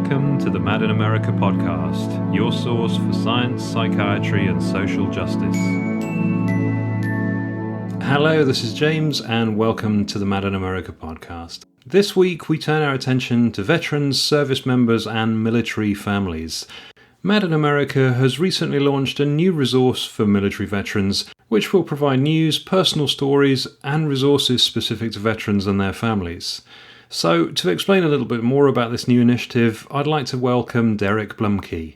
Welcome to the Mad in America podcast, your source for science, psychiatry, and social justice. Hello, this is James, and welcome to the Mad in America podcast. This week, we turn our attention to veterans, service members, and military families. Mad in America has recently launched a new resource for military veterans, which will provide news, personal stories, and resources specific to veterans and their families. So, to explain a little bit more about this new initiative, I'd like to welcome Derek Blumke.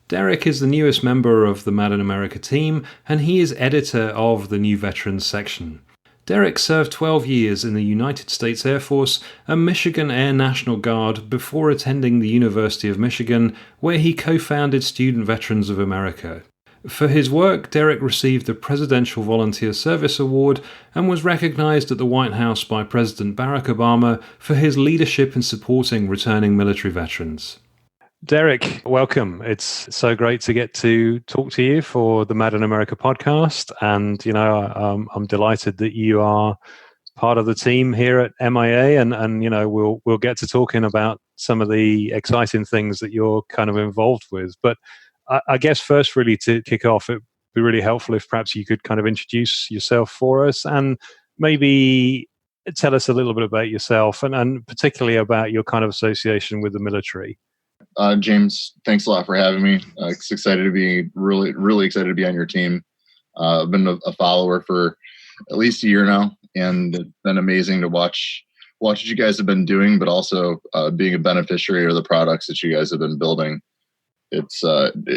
Derek is the newest member of the Mad in America team, and he is editor of the new Veterans section. Derek served 12 years in the United States Air Force and Michigan Air National Guard before attending the University of Michigan, where he co-founded Student Veterans of America. For his work, Derek received the Presidential Volunteer Service Award and was recognized at the White House by President Barack Obama for his leadership in supporting returning military veterans. Derek, welcome. It's so great to get to talk to you for the Mad in America podcast. And, I'm delighted that you are part of the team here at MIA. And we'll get to talking about some of the exciting things that you're kind of involved with. But I guess first, really, to kick off, it'd be really helpful if perhaps you could kind of introduce yourself for us and maybe tell us a little bit about yourself and particularly about your kind of association with the military. James, thanks a lot for having me. It's excited to be really excited to be on your team. I've been a follower for at least a year now, and it's been amazing to watch what you guys have been doing, but also being a beneficiary of the products that you guys have been building. It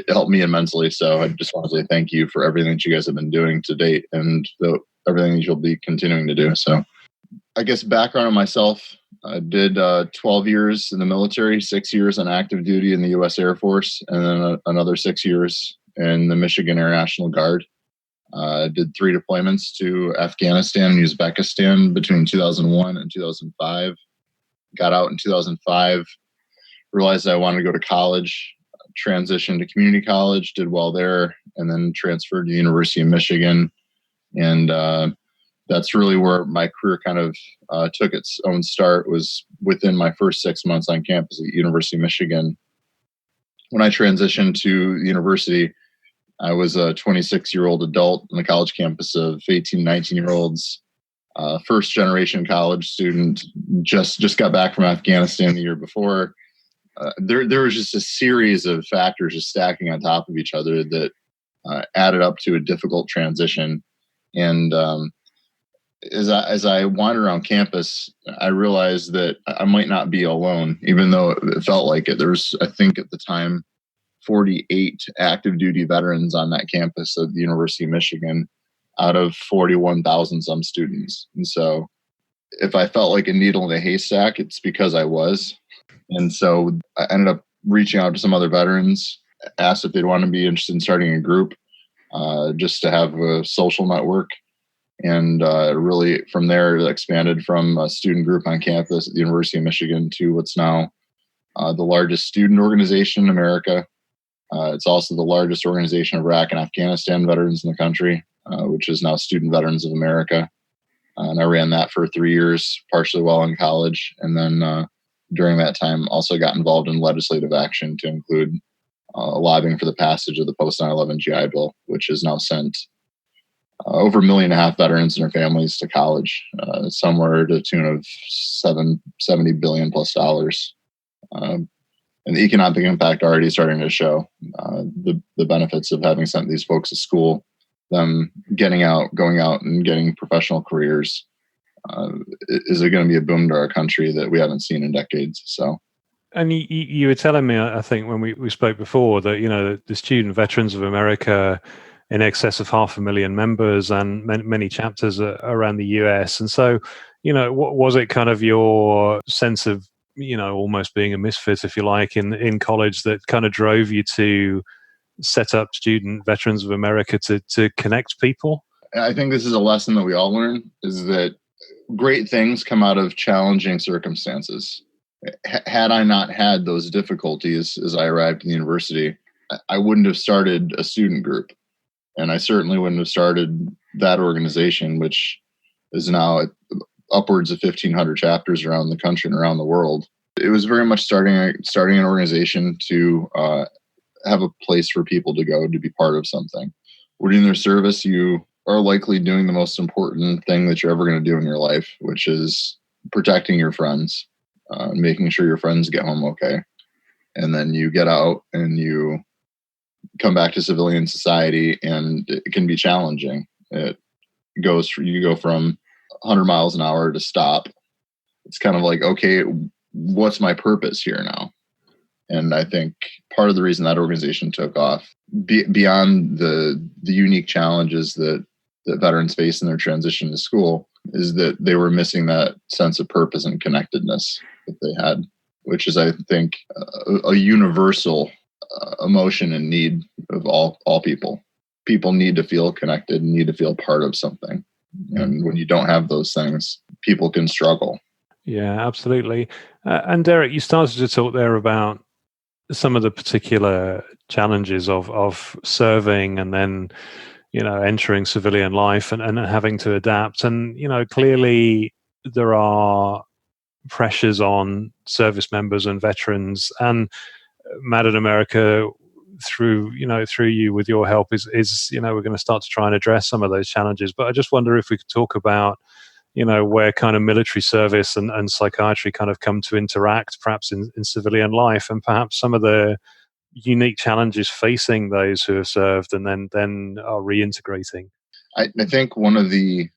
helped me immensely. So I just want to say thank you for everything that you guys have been doing to date and everything that you'll be continuing to do. So I guess background on myself, I did 12 years in the military, 6 years on active duty in the U.S. Air Force, and then another 6 years in the Michigan Air National Guard. Did 3 deployments to Afghanistan and Uzbekistan between 2001 and 2005. Got out in 2005, realized I wanted to go to college, transitioned to community college, did well there, and then transferred to the University of Michigan. And that's really where my career kind of took its own start, was within my first 6 months on campus at University of Michigan. When I transitioned to the university, I was a 26-year-old adult on the college campus of 18, 19-year-olds, first generation college student, just got back from Afghanistan the year before. There was just a series of factors just stacking on top of each other that added up to a difficult transition. And as I wandered around campus, I realized that I might not be alone, even though it felt like it. There was, I think at the time, 48 active duty veterans on that campus at the University of Michigan out of 41,000 some students. And so if I felt like a needle in a haystack, it's because I was. And so I ended up reaching out to some other veterans, asked if they'd want to be interested in starting a group, just to have a social network. And really from there, it expanded from a student group on campus at the University of Michigan to what's now the largest student organization in America. It's also the largest organization of Iraq and Afghanistan veterans in the country, which is now Student Veterans of America. And I ran that for 3 years, partially while in college. And then during that time, also got involved in legislative action to include lobbying for the passage of the post 9/11 GI Bill, which has now sent over 1.5 million veterans and their families to college, somewhere to the tune of $70 billion plus. And the economic impact already starting to show. The benefits of having sent these folks to school, them going out and getting professional careers, is going to be a boom to our country that we haven't seen in decades. So, and you were telling me, I think when we spoke before, that the Student Veterans of America, in excess of 500,000 members and many chapters around the US. And so, what was it kind of your sense of almost being a misfit, if you like, in college that kind of drove you to set up Student Veterans of America to connect people? I think this is a lesson that we all learn, is that great things come out of challenging circumstances. Had I not had those difficulties as I arrived in the university, I wouldn't have started a student group. And I certainly wouldn't have started that organization, which is now upwards of 1,500 chapters around the country and around the world. It was very much starting an organization to have a place for people to go to be part of something. When in their service, you are likely doing the most important thing that you're ever going to do in your life, which is protecting your friends, making sure your friends get home okay. And then you get out and you come back to civilian society, and it can be challenging. You go from 100 miles an hour to stop. It's kind of like, okay, what's my purpose here now? And I think part of the reason that organization took off, beyond the unique challenges that veterans face in their transition to school, is that they were missing that sense of purpose and connectedness that they had, which is, I think, a universal emotion and need of all people. People need to feel connected, need to feel part of something. And when you don't have those things, people can struggle. Yeah, absolutely. And Derek, you started to talk there about some of the particular challenges of serving and then, entering civilian life and having to adapt. And, clearly there are pressures on service members and veterans, and Mad in America, through you with your help is we're going to start to try and address some of those challenges. But I just wonder if we could talk about where kind of military service and psychiatry kind of come to interact, perhaps in civilian life, and perhaps some of the unique challenges facing those who have served and then are reintegrating. I think one of the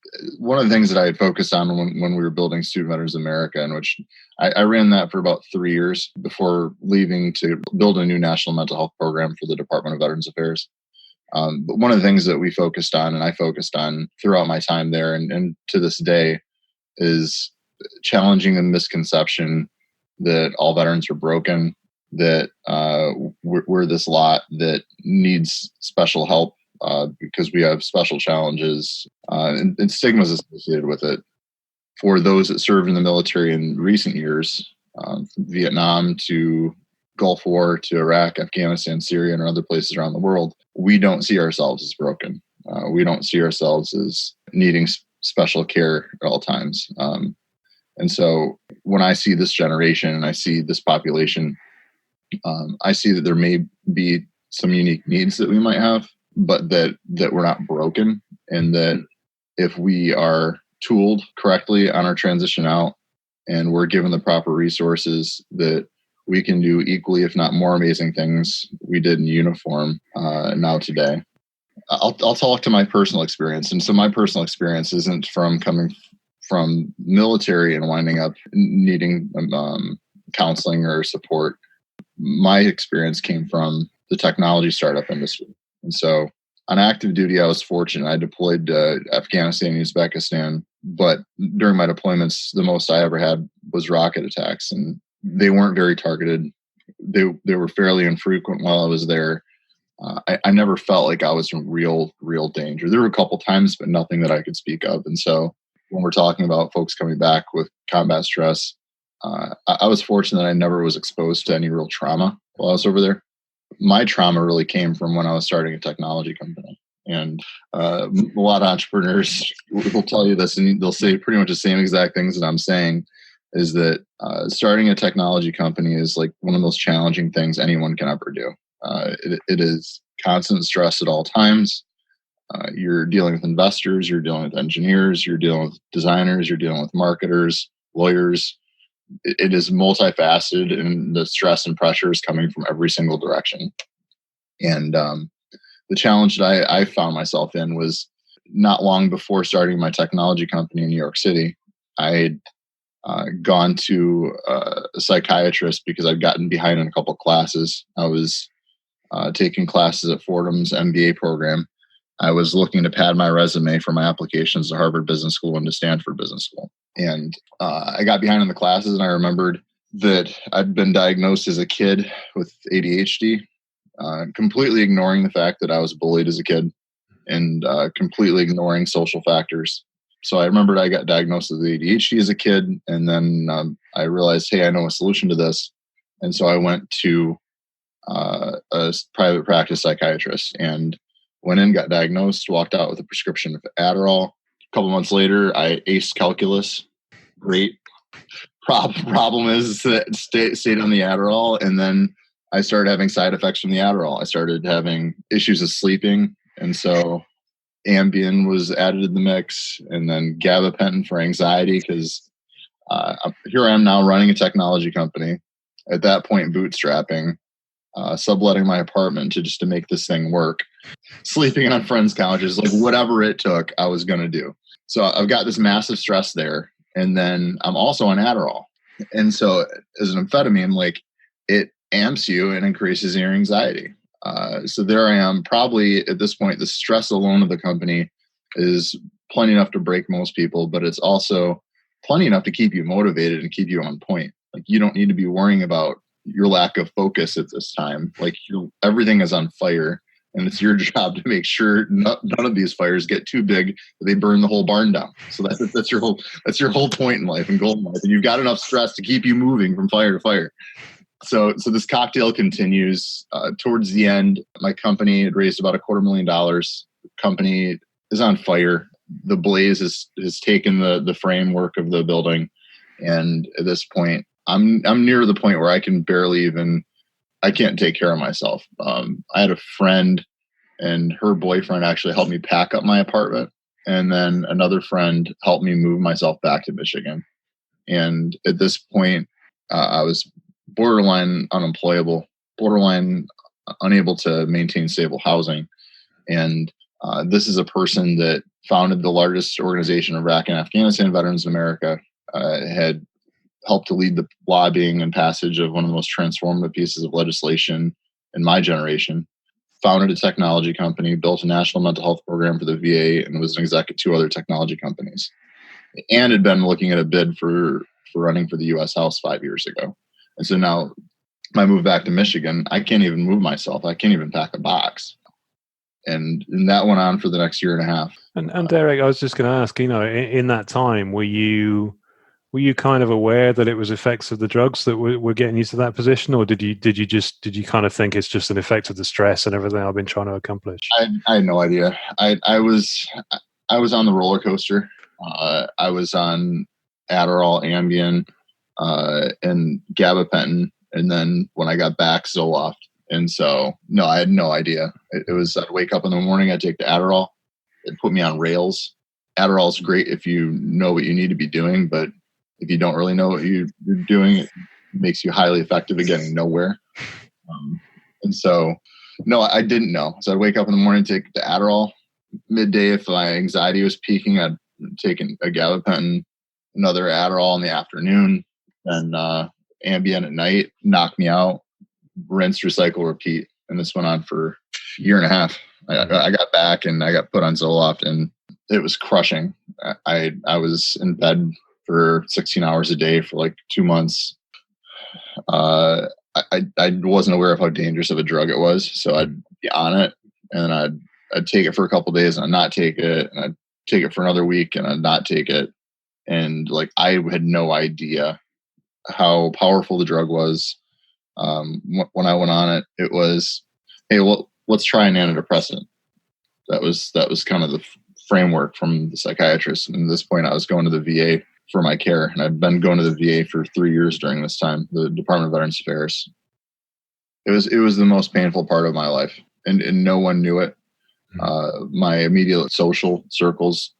things that I had focused on when we were building Student Veterans America, in which I ran that for about 3 years before leaving to build a new national mental health program for the Department of Veterans Affairs. But one of the things that we focused on, and I focused on throughout my time there and to this day, is challenging the misconception that all veterans are broken, that we're this lot that needs special help because we have special challenges and stigmas associated with it. For those that served in the military in recent years, from Vietnam to Gulf War to Iraq, Afghanistan, Syria, and other places around the world, we don't see ourselves as broken. We don't see ourselves as needing special care at all times. And so when I see this generation and I see this population, I see that there may be some unique needs that we might have, but that we're not broken, and that if we are tooled correctly on our transition out and we're given the proper resources, that we can do equally, if not more amazing things we did in uniform now today. I'll talk to my personal experience. And so my personal experience isn't from coming from military and winding up needing counseling or support. My experience came from the technology startup industry. And so on active duty, I was fortunate. I deployed to Afghanistan and Uzbekistan, but during my deployments, the most I ever had was rocket attacks, and they weren't very targeted. They were fairly infrequent while I was there. I never felt like I was in real danger. There were a couple times, but nothing that I could speak of. And so when we're talking about folks coming back with combat stress, I was fortunate that I never was exposed to any real trauma while I was over there. My trauma really came from when I was starting a technology company. And a lot of entrepreneurs will tell you this, and they'll say pretty much the same exact things that I'm saying, is that starting a technology company is like one of the most challenging things anyone can ever do. It is constant stress at all times. You're dealing with investors, you're dealing with engineers, you're dealing with designers, you're dealing with marketers, lawyers. It is multifaceted, and the stress and pressure is coming from every single direction. And the challenge that I found myself in was not long before starting my technology company in New York City. I had gone to a psychiatrist because I'd gotten behind in a couple of classes. I was taking classes at Fordham's MBA program. I was looking to pad my resume for my applications to Harvard Business School and to Stanford Business School. And I got behind in the classes, and I remembered that I'd been diagnosed as a kid with ADHD, completely ignoring the fact that I was bullied as a kid and completely ignoring social factors. So I remembered I got diagnosed with ADHD as a kid, and then I realized, hey, I know a solution to this. And so I went to a private practice psychiatrist and went in, got diagnosed, walked out with a prescription of Adderall. A couple months later, I aced calculus. Great Problem is that stayed on the Adderall, and then I started having side effects from the Adderall. I started having issues of sleeping, and so Ambien was added to the mix, and then gabapentin for anxiety, because here I am now running a technology company. At that point, bootstrapping, subletting my apartment to make this thing work, sleeping on friends' couches, like whatever it took, I was going to do. So I've got this massive stress there. And then I'm also on Adderall. And so as an amphetamine, like it amps you and increases your anxiety. So there I am, probably at this point, the stress alone of the company is plenty enough to break most people, but it's also plenty enough to keep you motivated and keep you on point. Like you don't need to be worrying about your lack of focus at this time. Like everything is on fire, and it's your job to make sure none of these fires get too big that they burn the whole barn down. So that's your whole point in life and goal in life. And you've got enough stress to keep you moving from fire to fire. So this cocktail continues. Towards the end, my company had raised about $250,000. The company is on fire. The blaze has taken the framework of the building, and at this point, I'm near the point where I can barely I can't take care of myself. I had a friend, and her boyfriend actually helped me pack up my apartment, and then another friend helped me move myself back to Michigan. And at this point, I was borderline unemployable, borderline unable to maintain stable housing. And this is a person that founded the largest organization of Iraq and Afghanistan veterans in America, had helped to lead the lobbying and passage of one of the most transformative pieces of legislation in my generation, founded a technology company, built a national mental health program for the VA, and was an exec at 2 other technology companies, and had been looking at a bid for running for the U.S. House 5 years ago. And so now my move back to Michigan, I can't even move myself. I can't even pack a box. And that went on for the next year and a half. And Derek, I was just going to ask, in that time, were you kind of aware that it was effects of the drugs that were getting you to that position, or did you kind of think it's just an effect of the stress and everything I've been trying to accomplish? I had no idea. I was on the roller coaster. I was on Adderall, Ambien, and gabapentin, and then when I got back, Zoloft. And so, no, I had no idea. It was, I'd wake up in the morning, I'd take the Adderall, it'd put me on rails. Adderall is great if you know what you need to be doing, but if you don't really know what you're doing, it makes you highly effective at getting nowhere. And so, no, I didn't know. So I'd wake up in the morning, take the Adderall. Midday, if my anxiety was peaking, I'd take a gabapentin, another Adderall in the afternoon, and Ambien at night, knock me out. Rinse, recycle, repeat. And this went on for a year and a half. I got back and I got put on Zoloft, and it was crushing. I was in bed for 16 hours a day for like 2 months. I wasn't aware of how dangerous of a drug it was. So I'd be on it, and I'd take it for a couple of days and I'd not take it, and I'd take it for another week and I'd not take it. And like, I had no idea how powerful the drug was. When I went on it, it was, hey, well, let's try an antidepressant. That was kind of the framework from the psychiatrist. And at this point, I was going to the VA for my care, and I've been going to the VA for 3 years during this time, the Department of Veterans Affairs. It was the most painful part of my life, and no one knew it. My immediate social circles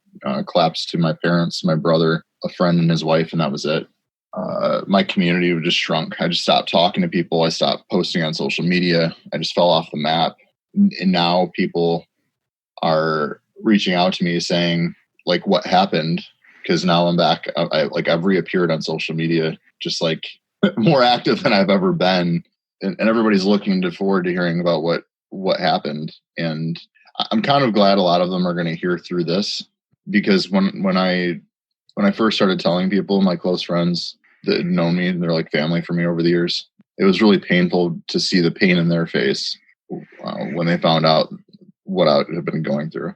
collapsed to my parents, my brother, a friend, and his wife, and that was it. My community just shrunk. I just stopped talking to people. I stopped posting on social media. I just fell off the map. And now people are reaching out to me saying, like, what happened? Because now I'm back. I've reappeared on social media, just like more active than I've ever been. And everybody's looking forward to hearing about what happened. And I'm kind of glad a lot of them are going to hear through this, because when I first started telling people, my close friends that had known me, and they're like family for me over the years, it was really painful to see the pain in their face when they found out what I had been going through.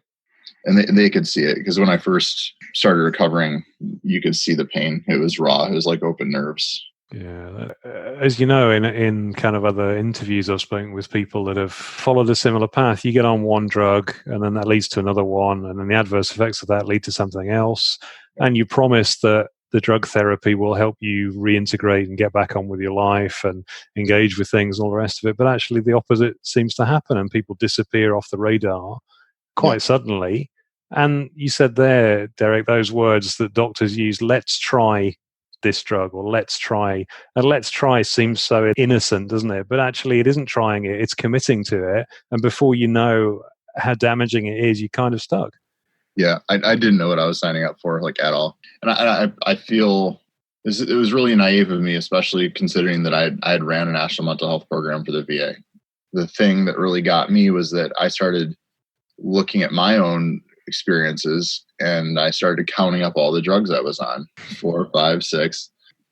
And they could see it, because when I first started recovering, you could see the pain. It was raw. It was like open nerves. Yeah. As you know, in kind of other interviews I've spoken with people that have followed a similar path, you get on one drug and then that leads to another one, and then the adverse effects of that lead to something else. And you promise that the drug therapy will help you reintegrate and get back on with your life and engage with things and all the rest of it. But actually the opposite seems to happen, and people disappear off the radar quite suddenly. And you said there, Derek, those words that doctors use, let's try this drug, or let's try. And let's try seems so innocent, doesn't it? But actually it isn't trying it, it's committing to it. And before you know how damaging it is, you're kind of stuck. Yeah, I didn't know what I was signing up for, like, at all. And I feel it was really naive of me, especially considering that I had ran a national mental health program for the VA. The thing that really got me was that I started looking at my own experiences, and I started counting up all the drugs I was on, 4, 5, 6,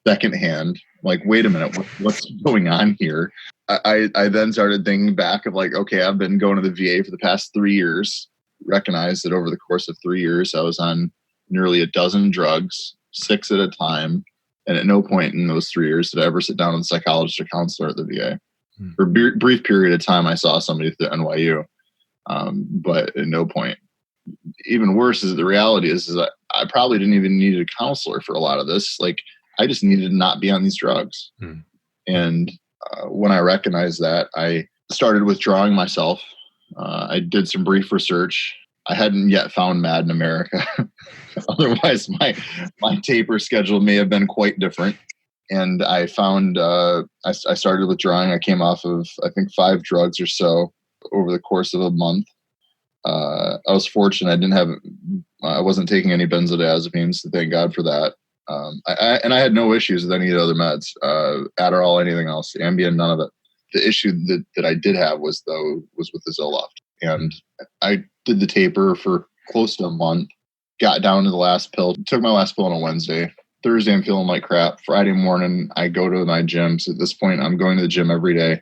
secondhand. Like, wait a minute, what's going on here? I then started thinking back of, like, okay, I've been going to the VA for the past 3 years. Recognized that over the course of 3 years, I was on nearly a dozen drugs, 6 at a time. And at no point in those 3 years did I ever sit down with a psychologist or counselor at the VA. For a brief period of time, I saw somebody at the NYU. But at no point. Even worse is the reality is that I probably didn't even need a counselor for a lot of this. Like, I just needed to not be on these drugs. And when I recognized that, I started withdrawing myself. I did some brief research. I hadn't yet found Mad in America. Otherwise, my taper schedule may have been quite different. And I found I started withdrawing. I came off of, I think, 5 drugs or so over the course of a month. I was fortunate. I wasn't taking any benzodiazepines, so thank God for that. I had no issues with any of the other meds, Adderall, anything else, Ambien, none of it. The issue that I did have was with the Zoloft. And I did the taper for close to a month, got down to the last pill, took my last pill on a Wednesday. Thursday, I'm feeling like crap. Friday morning, I go to my gym. So at this point, I'm going to the gym every day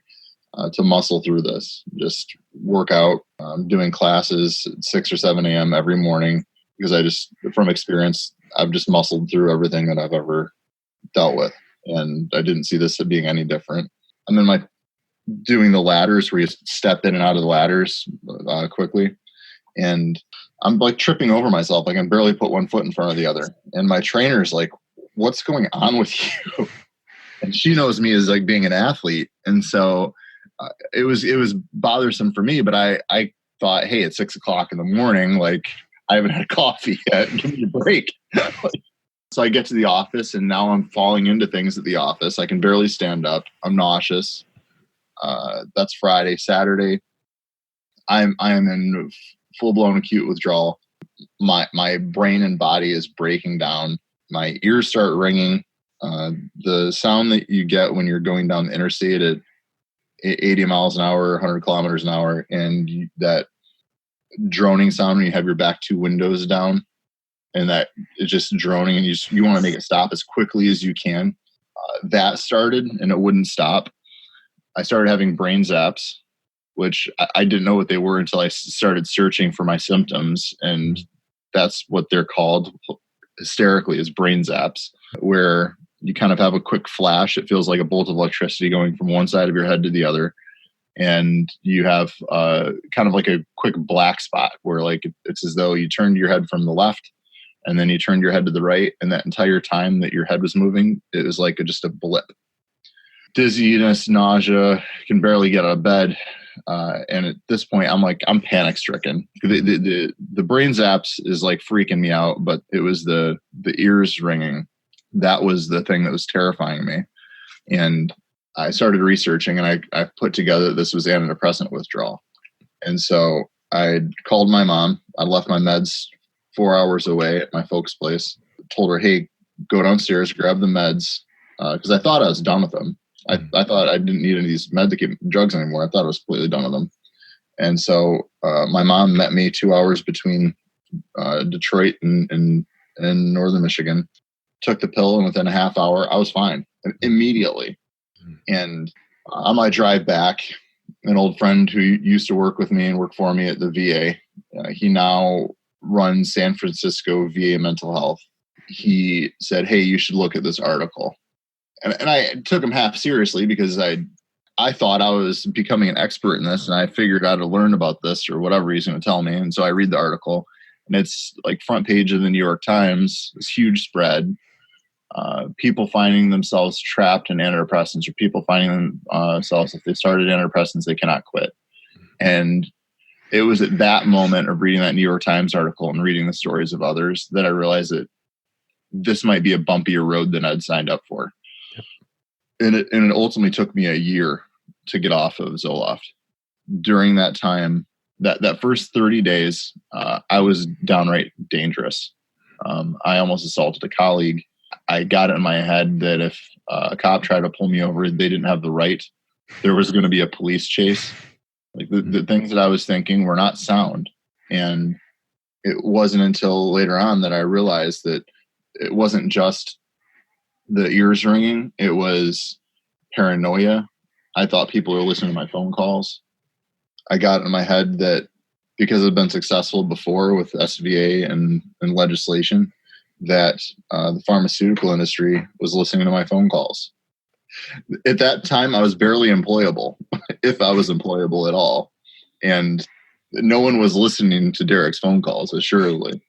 to muscle through this, just work out. I'm doing classes at 6 or 7 a.m. every morning because from experience, I've just muscled through everything that I've ever dealt with. And I didn't see this as being any different. I'm in doing the ladders where you step in and out of the ladders quickly. And I'm like tripping over myself. I can barely put one foot in front of the other. And my trainer's like, what's going on with you? And she knows me as like being an athlete. And so it was bothersome for me, but I thought, hey, it's 6 o'clock in the morning. Like, I haven't had coffee yet. Give me a break. So I get to the office, and now I'm falling into things at the office. I can barely stand up. I'm nauseous. That's Friday. Saturday, I am in full-blown acute withdrawal. My brain and body is breaking down. My ears start ringing. The sound that you get when you're going down the interstate at 80 miles an hour, 100 kilometers an hour, and that droning sound when you have your back 2 windows down, and that it's just droning, and you want to make it stop as quickly as you can. That started, and it wouldn't stop. I started having brain zaps, which I didn't know what they were until I started searching for my symptoms. And that's what they're called hysterically, is brain zaps, where you kind of have a quick flash. It feels like a bolt of electricity going from one side of your head to the other. And you have kind of like a quick black spot where like it's as though you turned your head from the left and then you turned your head to the right. And that entire time that your head was moving, it was like just a blip. Dizziness, nausea, can barely get out of bed. And at this point, I'm panic stricken. The brain zaps is like freaking me out, but it was the ears ringing. That was the thing that was terrifying me. And I started researching, and I put together that this was antidepressant withdrawal. And so I called my mom. I left my meds 4 hours away at my folks' place. Told her, hey, go downstairs, grab the meds, because I thought I was done with them. I thought I didn't need any of these drugs anymore. I thought I was completely done with them. And so my mom met me 2 hours between Detroit and northern Michigan, took the pill, and within a half hour, I was fine immediately. And on my drive back, an old friend who used to work with me and work for me at the VA, he now runs San Francisco VA Mental Health. He said, hey, you should look at this article. And I took him half seriously because I thought I was becoming an expert in this, and I figured out to learn about this or whatever he's going to tell me. And so I read the article, and it's like front page of the New York Times, this huge spread. people finding themselves trapped in antidepressants, or people finding themselves, if they started antidepressants, they cannot quit. And it was at that moment of reading that New York Times article and reading the stories of others that I realized that this might be a bumpier road than I'd signed up for. And it ultimately took me a year to get off of Zoloft. During that time, that first 30 days, I was downright dangerous. I almost assaulted a colleague. I got it in my head that if a cop tried to pull me over, they didn't have the right. There was going to be a police chase. Like the things that I was thinking were not sound. And it wasn't until later on that I realized that it wasn't just the ears ringing. It was paranoia. I thought people were listening to my phone calls. I got in my head that because I've been successful before with SVA and legislation, that the pharmaceutical industry was listening to my phone calls. At that time, I was barely employable, if I was employable at all. And no one was listening to Derek's phone calls, assuredly.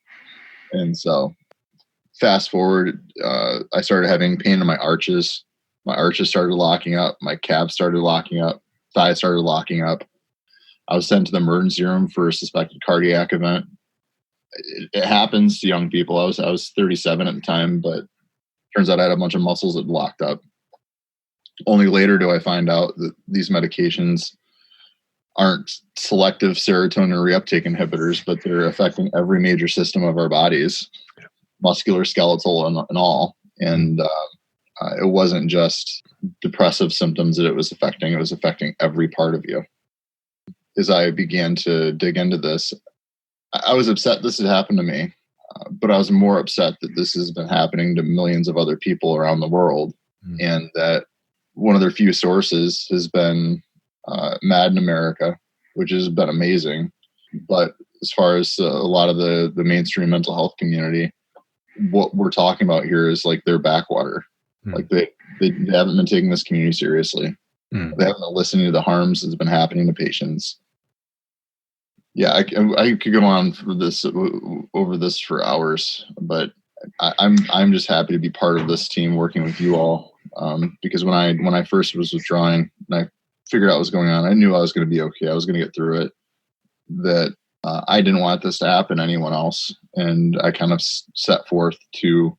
And so fast forward, I started having pain in my arches. My arches started locking up. My calves started locking up. Thighs started locking up. I was sent to the emergency room for a suspected cardiac event. It happens to young people. I was 37 at the time, but turns out I had a bunch of muscles that locked up. Only later do I find out that these medications aren't selective serotonin reuptake inhibitors, but they're affecting every major system of our bodies, muscular, skeletal, and all. And it wasn't just depressive symptoms that it was affecting every part of you. As I began to dig into this, I was upset this had happened to me, but I was more upset that this has been happening to millions of other people around the world, and that one of their few sources has been Mad in America, which has been amazing. But as far as a lot of the mainstream mental health community, what we're talking about here is like their backwater. Like they haven't been taking this community seriously. They haven't been listening to the harms that's been happening to patients. Yeah, I could go on for this over this for hours, but I'm just happy to be part of this team working with you all. Because when I first was withdrawing and I figured out what was going on, I knew I was going to be okay. I was going to get through it. That I didn't want this to happen to anyone else, and I kind of set forth to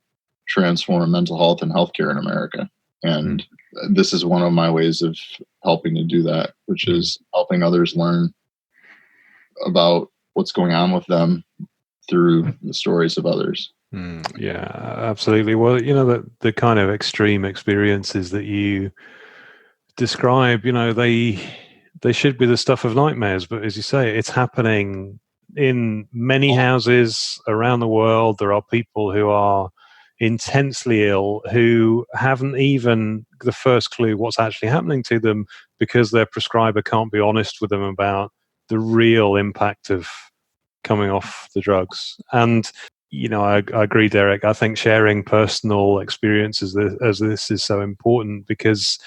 transform mental health and healthcare in America. And this is one of my ways of helping to do that, which is helping others learn about what's going on with them through the stories of others. Yeah, absolutely. Well, the kind of extreme experiences that you describe, they should be the stuff of nightmares, but as you say, it's happening in many houses around the world. There are people who are intensely ill who haven't even the first clue what's actually happening to them because their prescriber can't be honest with them about the real impact of coming off the drugs. And I agree, Derek. I think sharing personal experiences as this is so important because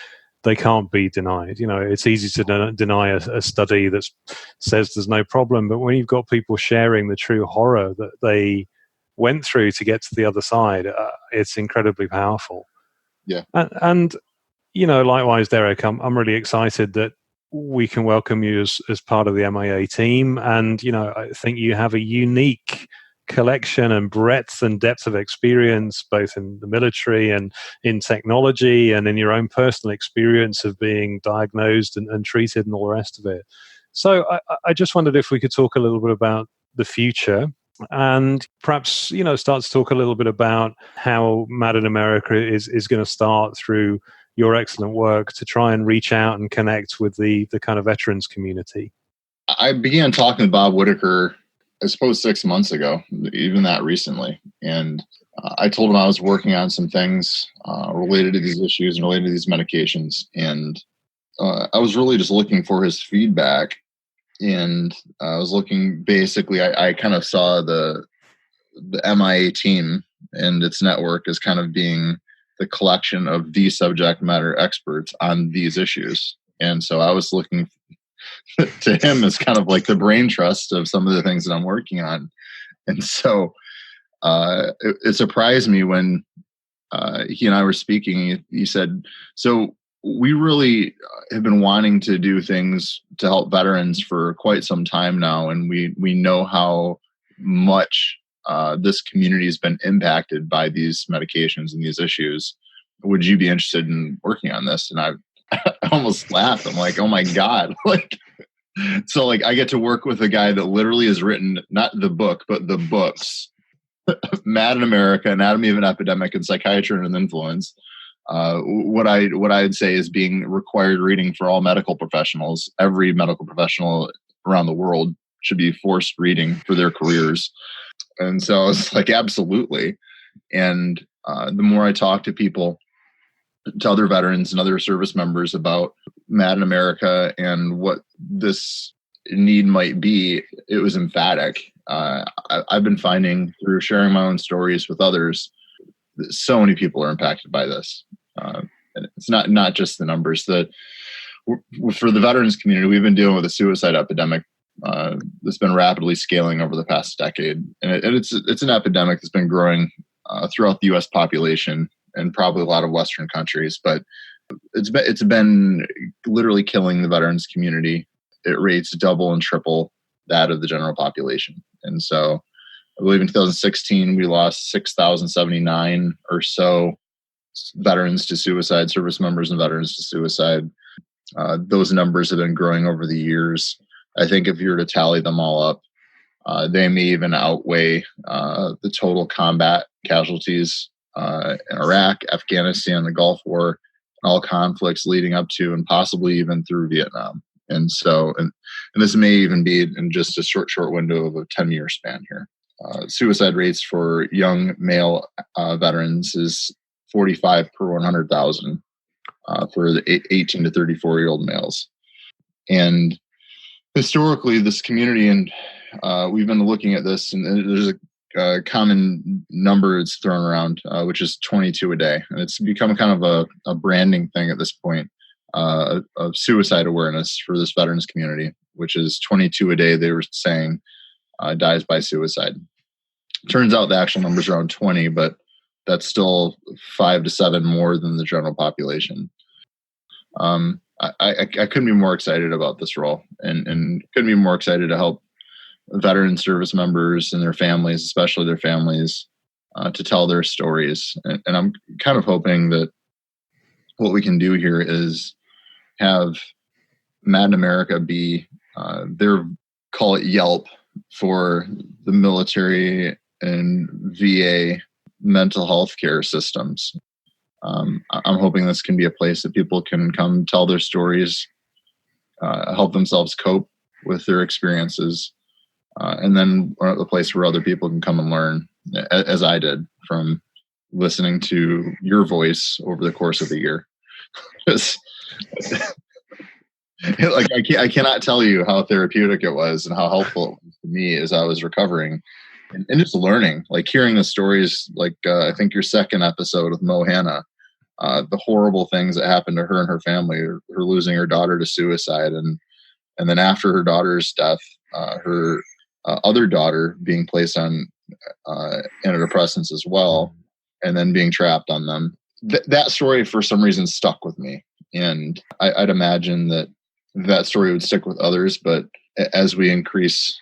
they can't be denied. It's easy to deny a study that says there's no problem, but when you've got people sharing the true horror that they went through to get to the other side, it's incredibly powerful. Yeah. And likewise, Derek, I'm really excited that we can welcome you as part of the MIA team. And, I think you have a unique collection and breadth and depth of experience, both in the military and in technology and in your own personal experience of being diagnosed and treated and all the rest of it. So I just wondered if we could talk a little bit about the future and perhaps, start to talk a little bit about how Mad in America is going to start through your excellent work to try and reach out and connect with the kind of veterans community. I began talking to Bob Whitaker, I suppose 6 months ago, even that recently. And I told him I was working on some things related to these issues and related to these medications. And I was really just looking for his feedback. And I was looking, basically, I kind of saw the MIA team and its network as kind of being the collection of the subject matter experts on these issues. And so I was looking to him as kind of like the brain trust of some of the things that I'm working on. And so it surprised me when he and I were speaking. He said, so we really have been wanting to do things to help veterans for quite some time now. And we know how much this community has been impacted by these medications and these issues. Would you be interested in working on this? And I almost laughed. I'm like, oh my God. So I get to work with a guy that literally has written, not the book, but the books, Mad in America, Anatomy of an Epidemic, and Psychiatry and Influence. What I'd say is being required reading for all medical professionals. Every medical professional around the world should be forced reading for their careers. And so it's like, absolutely. And the more I talk to people, to other veterans and other service members about Mad in America and what this need might be, it was emphatic. I've been finding through sharing my own stories with others that so many people are impacted by this. And it's not just the numbers. For the veterans community, we've been dealing with a suicide epidemic that's been rapidly scaling over the past decade, and it's an epidemic that's been growing throughout the U.S. population and probably a lot of Western countries. But it's been literally killing the veterans community at rates double and triple that of the general population. And so, I believe in 2016 we lost 6,079 or so veterans to suicide, service members and veterans to suicide. Those numbers have been growing over the years. I think if you were to tally them all up, they may even outweigh the total combat casualties in Iraq, Afghanistan, the Gulf War, and all conflicts leading up to and possibly even through Vietnam. And so, and this may even be in just a short window of a 10-year span here. Suicide rates for young male veterans is 45 per 100,000 for the 18 to 34-year-old males. And historically, this community, and we've been looking at this, and there's a common number it's thrown around, which is 22 a day. And it's become kind of a branding thing at this point of suicide awareness for this veterans community, which is 22 a day, they were saying, dies by suicide. Turns out the actual number is around 20, but that's still 5 to 7 more than the general population. I couldn't be more excited about this role, and couldn't be more excited to help veteran service members and their families, especially their families, to tell their stories. And I'm kind of hoping that what we can do here is have Mad in America be call it Yelp for the military and VA mental health care systems. I'm hoping this can be a place that people can come tell their stories, help themselves cope with their experiences, and then a place where other people can come and learn, as I did from listening to your voice over the course of the year. I cannot tell you how therapeutic it was and how helpful it was to me as I was recovering. And just learning, hearing the stories, I think your second episode with Mo Hanna, the horrible things that happened to her and her family, her losing her daughter to suicide. And then after her daughter's death, her other daughter being placed on antidepressants as well, and then being trapped on them. That story, for some reason, stuck with me. And I'd imagine that story would stick with others. But as we increase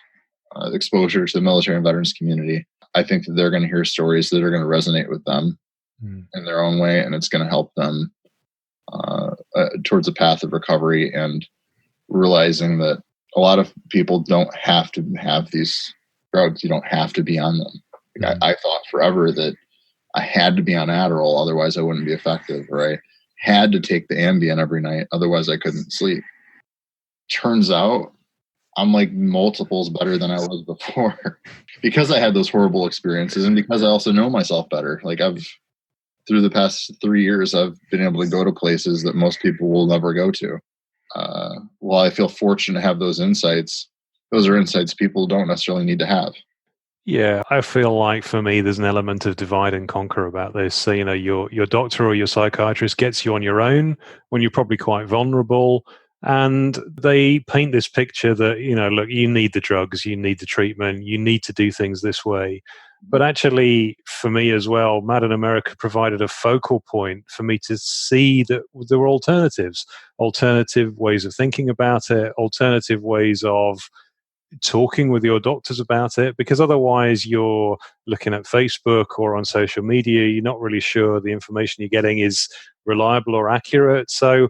exposure to the military and veterans community, I think that they're going to hear stories that are going to resonate with them in their own way, and it's going to help them towards a path of recovery, and realizing that a lot of people don't have to have these drugs. You don't have to be on them. I thought forever that I had to be on Adderall, otherwise I wouldn't be effective, or I had to take the Ambien every night, otherwise I couldn't sleep. Turns out I'm multiples better than I was before because I had those horrible experiences, and because I also know myself better. Through the past 3 years, I've been able to go to places that most people will never go to. While I feel fortunate to have those insights, those are insights people don't necessarily need to have. Yeah, I feel like for me, there's an element of divide and conquer about this. So, your doctor or your psychiatrist gets you on your own when you're probably quite vulnerable. And they paint this picture that, look, you need the drugs, you need the treatment, you need to do things this way. But actually, for me as well, Mad in America provided a focal point for me to see that there were alternative ways of thinking about it, alternative ways of talking with your doctors about it, because otherwise you're looking at Facebook or on social media, you're not really sure the information you're getting is reliable or accurate. So,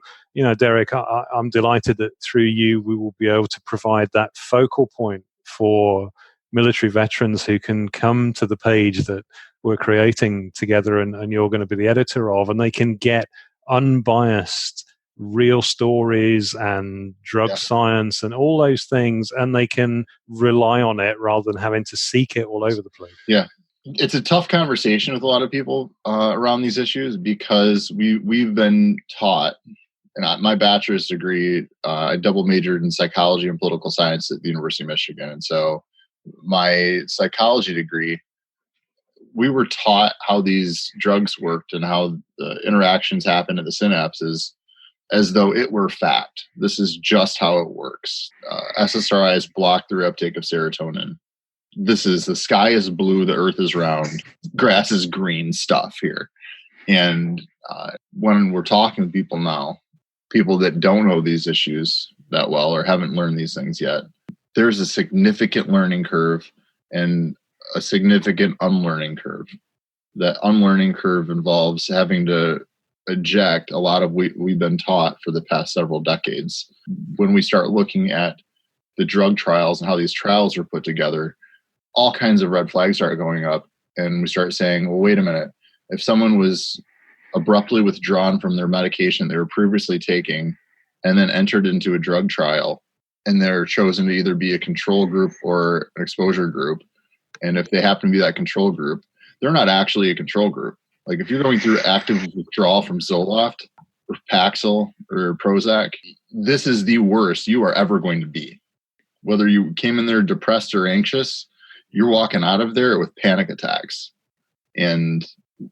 Derek, I'm delighted that through you, we will be able to provide that focal point for military veterans who can come to the page that we're creating together and you're going to be the editor of, and they can get unbiased real stories and drug science and all those things, and they can rely on it rather than having to seek it all over the place. Yeah. It's a tough conversation with a lot of people around these issues, because we've been taught, and my bachelor's degree, I double majored in psychology and political science at the University of Michigan. And so my psychology degree, we were taught how these drugs worked and how the interactions happen at the synapses as though it were fact. This is just how it works. SSRIs block the reuptake of serotonin. This is the sky is blue, the earth is round, grass is green stuff here. And when we're talking with people now, people that don't know these issues that well or haven't learned these things yet, there's a significant learning curve and a significant unlearning curve. That unlearning curve involves having to eject a lot of what we've been taught for the past several decades. When we start looking at the drug trials and how these trials are put together, all kinds of red flags start going up, and we start saying, well, wait a minute. If someone was abruptly withdrawn from their medication they were previously taking and then entered into a drug trial, and they're chosen to either be a control group or an exposure group, and if they happen to be that control group, they're not actually a control group. Like if you're going through active withdrawal from Zoloft or Paxil or Prozac, this is the worst you are ever going to be. Whether you came in there depressed or anxious, you're walking out of there with panic attacks. And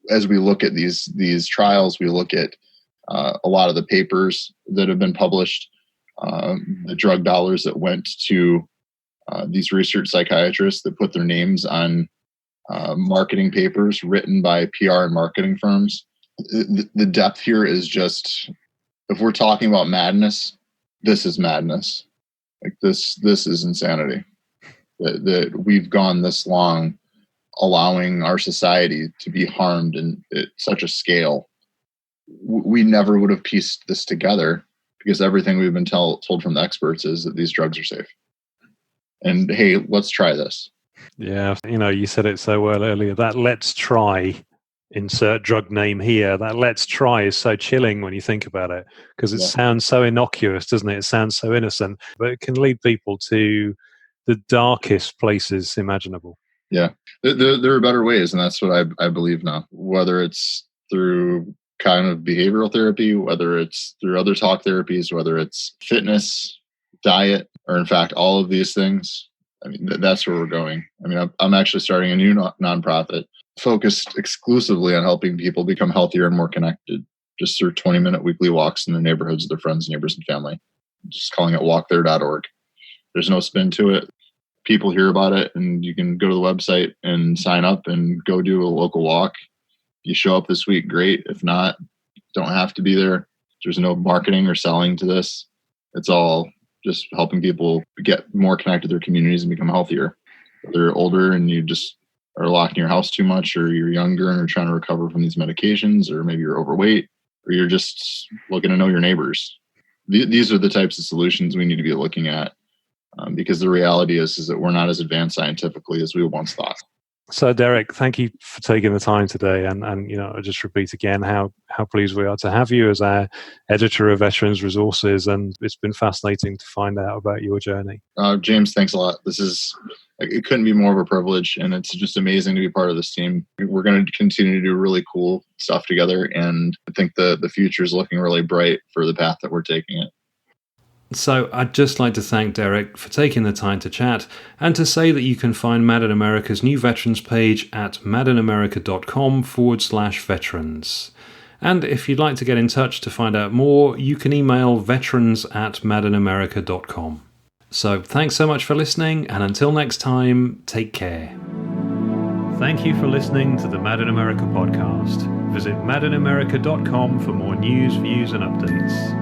as we look at these trials, we look at a lot of the papers that have been published, the drug dollars that went to these research psychiatrists that put their names on marketing papers written by PR and marketing firms. The depth here is just, if we're talking about madness, this is madness. Like this is insanity. That we've gone this long allowing our society to be harmed at such a scale. We never would have pieced this together, because everything we've been told from the experts is that these drugs are safe. And hey, let's try this. Yeah, you said it so well earlier. That let's try, insert drug name here, that let's try is so chilling when you think about it, because it sounds so innocuous, doesn't it? It sounds so innocent, but it can lead people to the darkest places imaginable. Yeah, there are better ways, and that's what I believe now. Whether it's through cognitive behavioral therapy, whether it's through other talk therapies, whether it's fitness, diet, or in fact, all of these things. I mean, that's where we're going. I mean, I'm actually starting a new nonprofit focused exclusively on helping people become healthier and more connected, just through 20-minute weekly walks in the neighborhoods of their friends, neighbors, and family. Just calling it walkthere.org. There's no spin to it. People hear about it, and you can go to the website and sign up and go do a local walk. You show up this week, great. If not, don't have to be there. There's no marketing or selling to this. It's all just helping people get more connected to their communities and become healthier. If they're older and you just are locked in your house too much, or you're younger and are trying to recover from these medications, or maybe you're overweight, or you're just looking to know your neighbors. These are the types of solutions we need to be looking at, because the reality is that we're not as advanced scientifically as we once thought. So, Derek, thank you for taking the time today. And I just repeat again how pleased we are to have you as our editor of Veterans Resources. And it's been fascinating to find out about your journey. James, thanks a lot. It couldn't be more of a privilege, and it's just amazing to be part of this team. We're going to continue to do really cool stuff together, and I think the future is looking really bright for the path that we're taking it. So I'd just like to thank Derek for taking the time to chat, and to say that you can find Mad in America's new veterans page at madinamerica.com/veterans. And if you'd like to get in touch to find out more, you can email veterans@madinamerica.com. So thanks so much for listening, and until next time, take care. Thank you for listening to the Mad in America podcast. Visit madinamerica.com for more news, views, and updates.